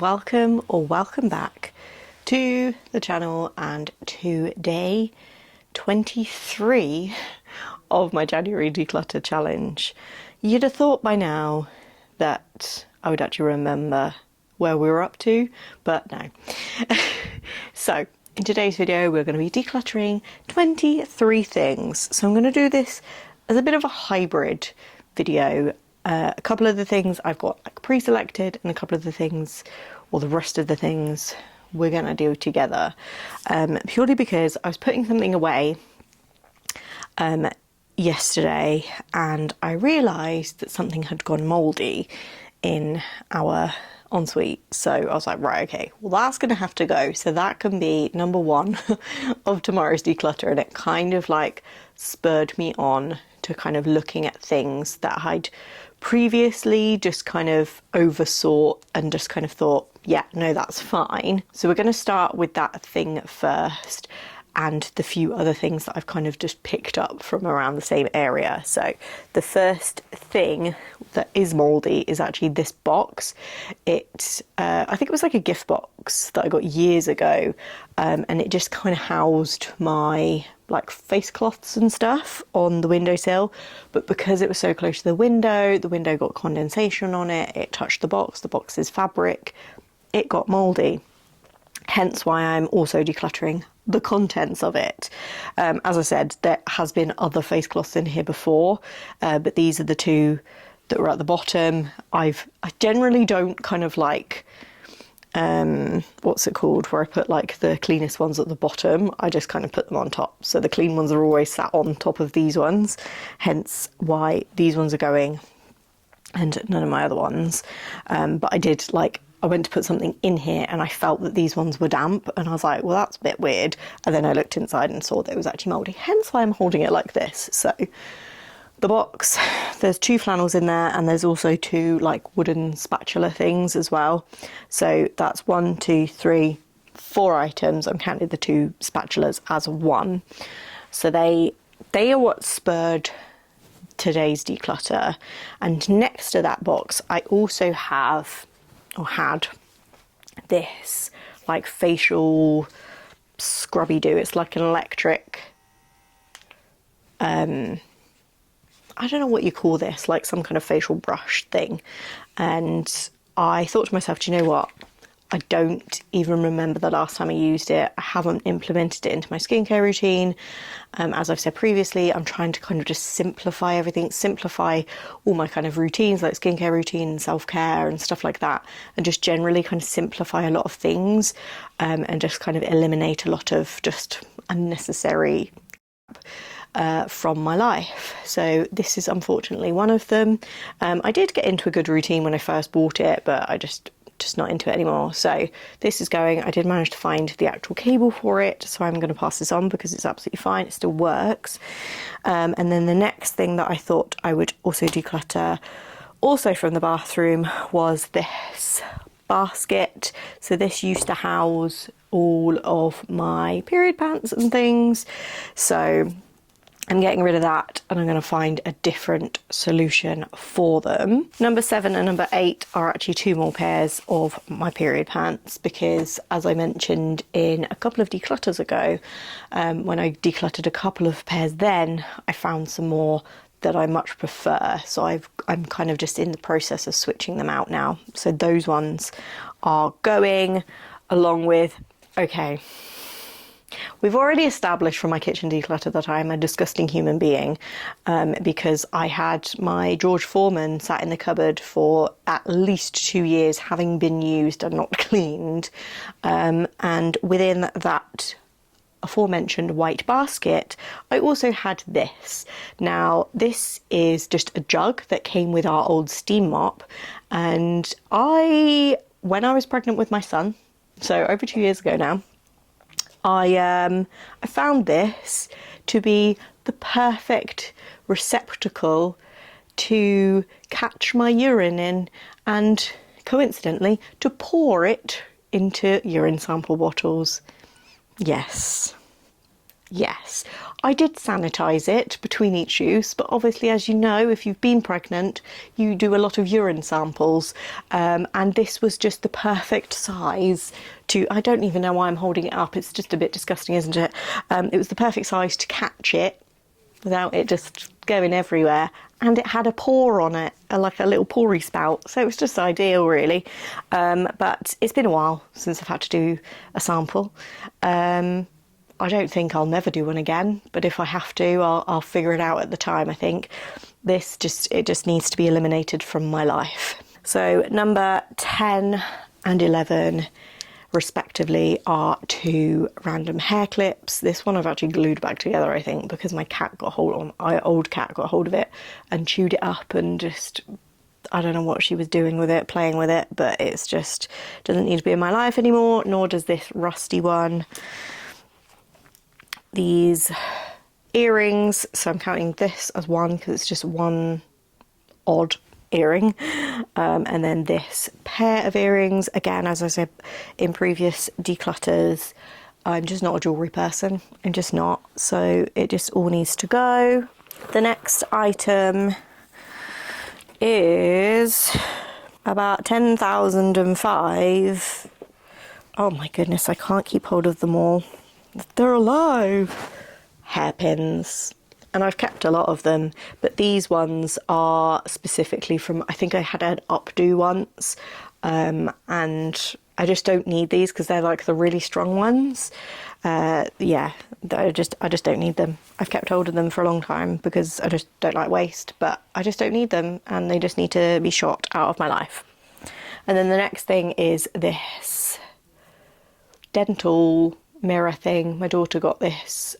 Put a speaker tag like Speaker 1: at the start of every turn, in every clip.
Speaker 1: welcome or welcome back to the channel and to day 23 of my January Declutter challenge. You'd have thought by now that I would actually remember where we were up to, but no. So in today's video we're going to be decluttering 23 things. So I'm going to do this as a bit of a hybrid video. A couple of the things I've got like pre-selected, and a couple of the things, or the rest of the things, we're going to do together. Purely because I was putting something away yesterday and I realised that something had gone mouldy in our ensuite. So I was like, right, okay, well that's going to have to go. So that can be number one of tomorrow's declutter, and it kind of like spurred me on to kind of looking at things that I'd previously just kind of oversaw and just kind of thought, yeah, no, that's fine. So we're going to start with that thing first, and the few other things that I've kind of just picked up from around the same area. So the first thing that is mouldy is actually this box. I think it was like a gift box that I got years ago, and it just kind of housed my like face cloths and stuff on the windowsill, but because it was so close to the window got condensation on it, it touched the box's fabric, it got mouldy. Hence why I'm also decluttering the contents of it. As I said, there has been other face cloths in here before, but these are the two that were at the bottom. I generally don't kind of like, what's it called, where I put like the cleanest ones at the bottom. I just kind of put them on top. So the clean ones are always sat on top of these ones, hence why these ones are going and none of my other ones. But I went to put something in here and I felt that these ones were damp, and I was like, well, that's a bit weird. And then I looked inside and saw that it was actually mouldy, hence why I'm holding it like this. So the box, there's 2 flannels in there, and there's also 2 like wooden spatula things as well. So that's 1, 2, 3, 4 items. I'm counting the 2 spatulas as 1. So they are what spurred today's declutter. And next to that box, I also have, or had, this like facial scrubby do. It's like an electric, I don't know what you call this, like some kind of facial brush thing. And I thought to myself, do you know what? I don't even remember the last time I used it. I haven't implemented it into my skincare routine. As I've said previously, I'm trying to kind of just simplify everything, simplify all my kind of routines, like skincare routine and self-care and stuff like that, and just generally kind of simplify a lot of things, and just kind of eliminate a lot of just unnecessary from my life. So this is unfortunately one of them. I did get into a good routine when I first bought it, but I just not into it anymore. So this is going. I did manage to find the actual cable for it, so I'm going to pass this on because it's absolutely fine, it still works. And then the next thing that I thought I would also declutter, also from the bathroom, was this basket. So this used to house all of my period pants and things, so I'm getting rid of that, and I'm going to find a different solution for them. Number 7 and number 8 are actually 2 more pairs of my period pants, because as I mentioned in a couple of declutters ago, when I decluttered a couple of pairs then, I found some more that I much prefer. So I'm kind of just in the process of switching them out now. So those ones are going, along with, okay, we've already established from my kitchen declutter that I am a disgusting human being, because I had my George Foreman sat in the cupboard for at least 2 years, having been used and not cleaned. And within that aforementioned white basket, I also had this. Now, this is just a jug that came with our old steam mop, and when I was pregnant with my son, so over 2 years ago now, I found this to be the perfect receptacle to catch my urine in, and coincidentally to pour it into urine sample bottles. Yes, Yes, I did sanitize it between each use, but obviously, as you know, if you've been pregnant, you do a lot of urine samples, and this was just the perfect size to, I don't even know why I'm holding it up, it's just a bit disgusting, isn't it? It was the perfect size to catch it without it just going everywhere, and it had a pore on it, like a little porey spout, so it was just ideal really. But it's been a while since I've had to do a sample. I don't think I'll never do one again, but if I have to, I'll figure it out at the time, I think. It just needs to be eliminated from my life. So number 10 and 11 respectively are 2 random hair clips. This one I've actually glued back together, I think, because my cat got old cat got hold of it and chewed it up, and just, I don't know what she was doing with it, playing with it, but it's just doesn't need to be in my life anymore, nor does this rusty one. These earrings, so I'm counting this as one because it's just one odd earring, and then this pair of earrings, again, as I said in previous declutters, I'm just not a jewellery person, I'm just not, so it just all needs to go. The next item is about 10,005. Oh my goodness, I can't keep hold of them all. They're alive. Hairpins. And I've kept a lot of them, but these ones are specifically from, I think I had an updo once, and I just don't need these because they're like the really strong ones. Yeah, I just don't need them. I've kept hold of them for a long time because I just don't like waste, but I just don't need them, and they just need to be shot out of my life. And then the next thing is this dental mirror thing. My daughter got this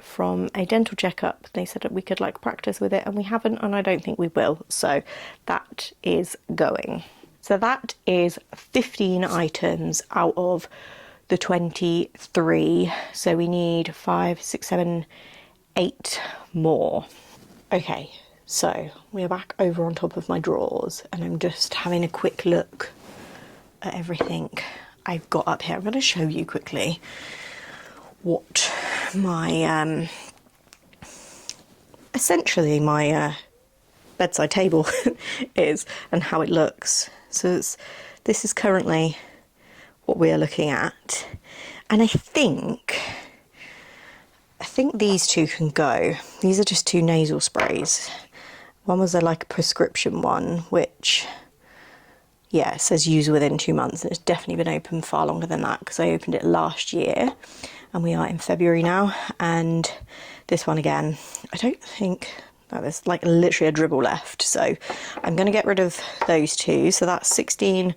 Speaker 1: from a dental checkup. They said that we could like practice with it, and we haven't, and I don't think we will, so that is going. So that is 15 items out of the 23, so we need 5, 6, 7, 8 more. Okay, so we're back over on top of my drawers, and I'm just having a quick look at everything I've got up here. I'm going to show you quickly what my essentially my bedside table is and how it looks. So this is currently what we are looking at, and I think these two can go. These are just 2 nasal sprays. One was like a prescription one, which, yeah, it says use within 2 months, and it's definitely been open far longer than that because I opened it last year, and we are in February now. And this one again, I don't think, no, there's like literally a dribble left, so I'm going to get rid of those 2. So that's 16,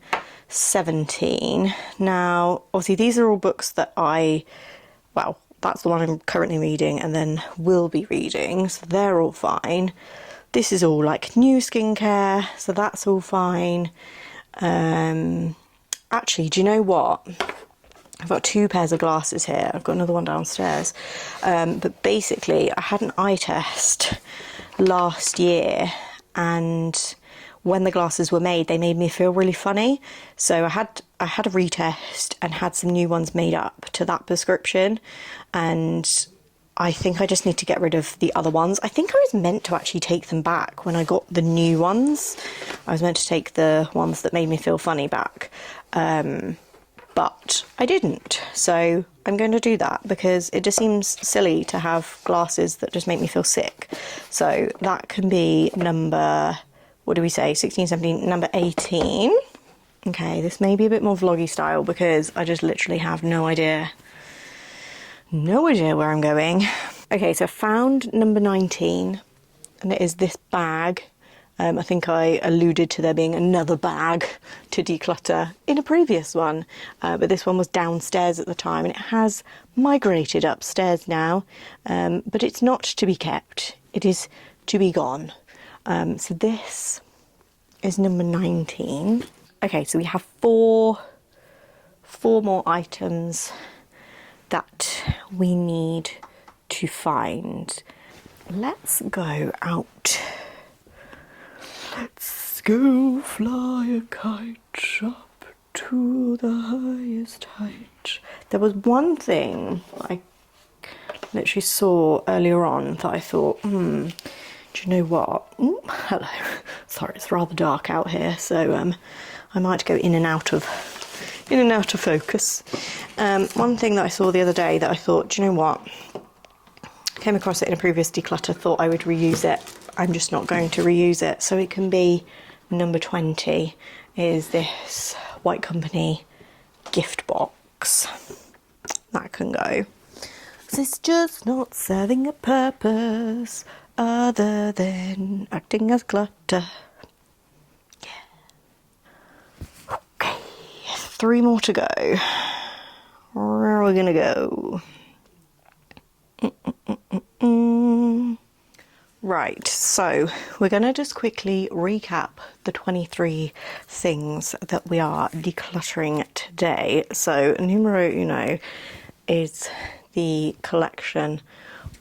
Speaker 1: 17. Now, obviously these are all books that well, that's the one I'm currently reading and then will be reading, so they're all fine. This is all like new skincare, so that's all fine. Actually, do you know what? I've got 2 pairs of glasses here. I've got another one downstairs. But basically, I had an eye test last year, and when the glasses were made, they made me feel really funny. So I had a retest and had some new ones made up to that prescription, and I think I just need to get rid of the other ones. I think I was meant to actually take them back when I got the new ones. I was meant to take the ones that made me feel funny back, but I didn't. So I'm going to do that because it just seems silly to have glasses that just make me feel sick. So that can be number, what do we say, 16, 17, number 18. Okay, this may be a bit more vloggy style because I just literally have no idea where I'm going. Okay, so I found number 19, and it is this bag. I think I alluded to there being another bag to declutter in a previous one, but this one was downstairs at the time, and it has migrated upstairs now, but it's not to be kept, it is to be gone. So this is number 19. Okay, so we have four more items that we need to find. Let's go out. Let's go fly a kite up to the highest height. There was one thing I literally saw earlier on that I thought, do you know what? Ooh, hello. Sorry, it's rather dark out here, so I might go in and out of focus. One thing that I saw the other day that I thought, do you know what? Came across it in a previous declutter, thought I would reuse it. I'm just not going to reuse it. So it can be number 20 is this White Company gift box. That can go. It's just not serving a purpose other than acting as clutter. Yeah. Okay, 3 more to go. Where are we gonna go? Right, so we're going to just quickly recap the 23 things that we are decluttering today. So numero uno is the collection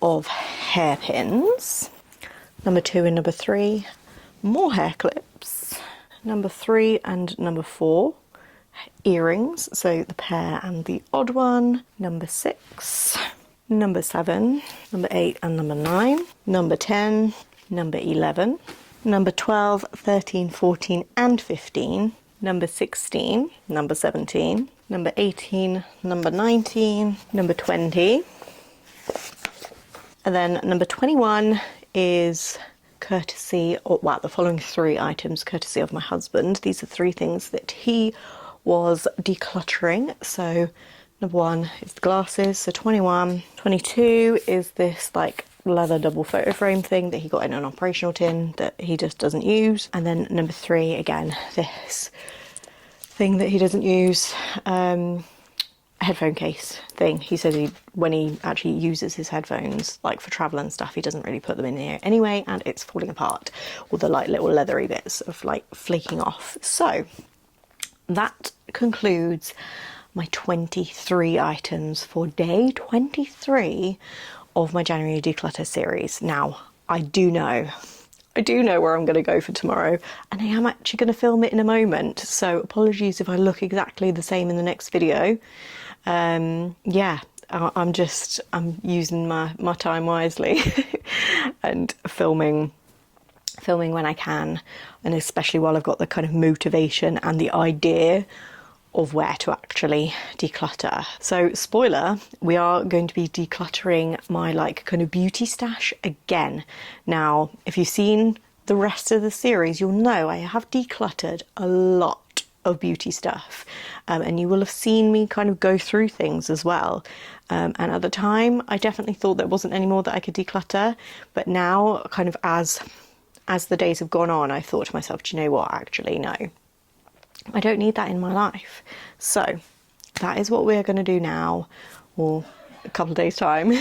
Speaker 1: of hairpins. Number 2 and number 3, more hair clips. Number 3 and number 4, earrings, so the pair and the odd one. Number 6. Number 7, number 8 and number 9, number 10, number 11, number 12, 13, 14 and 15, number 16, number 17, number 18, number 19, number 20, and then number 21 is courtesy, or well, the following 3 items courtesy of my husband. These are 3 things that he was decluttering. So number 1 is the glasses, so 21. 22 is this like leather double photo frame thing that he got in an operational tin that he just doesn't use. And then number 3, again, this thing that he doesn't use, headphone case thing. He said when he actually uses his headphones, like for travel and stuff, he doesn't really put them in here anyway, and it's falling apart. All the like little leathery bits of like flaking off. So that concludes my 23 items for day 23 of my January declutter series. Now, I do know where I'm going to go for tomorrow, and I am actually going to film it in a moment, so apologies if I look exactly the same in the next video. Yeah, I'm using my time wisely and filming when I can, and especially while I've got the kind of motivation and the idea of where to actually declutter. So spoiler, we are going to be decluttering my like kind of beauty stash again. Now, if you've seen the rest of the series, you'll know I have decluttered a lot of beauty stuff, and you will have seen me kind of go through things as well. And at the time, I definitely thought there wasn't any more that I could declutter, but now kind of as the days have gone on, I thought to myself, do you know what, actually no, I don't need that in my life. So that is what we're going to do now, or a couple of days time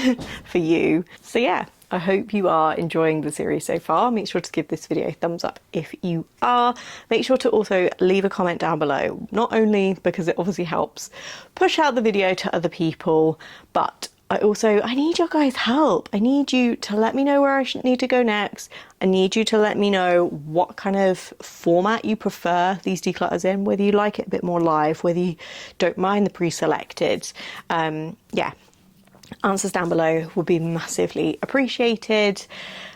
Speaker 1: for you. So yeah, I hope you are enjoying the series so far. Make sure to give this video a thumbs up if you are. Make sure to also leave a comment down below, not only because it obviously helps push out the video to other people, but I need your guys' help. I need you to let me know where I need to go next. I need you to let me know what kind of format you prefer these declutters in, whether you like it a bit more live, whether you don't mind the pre-selected. Yeah, answers down below would be massively appreciated.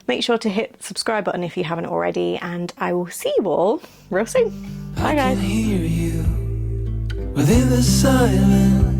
Speaker 1: Make sure to hit the subscribe button if you haven't already, and I will see you all real soon. Bye guys. I can hear you within the silence.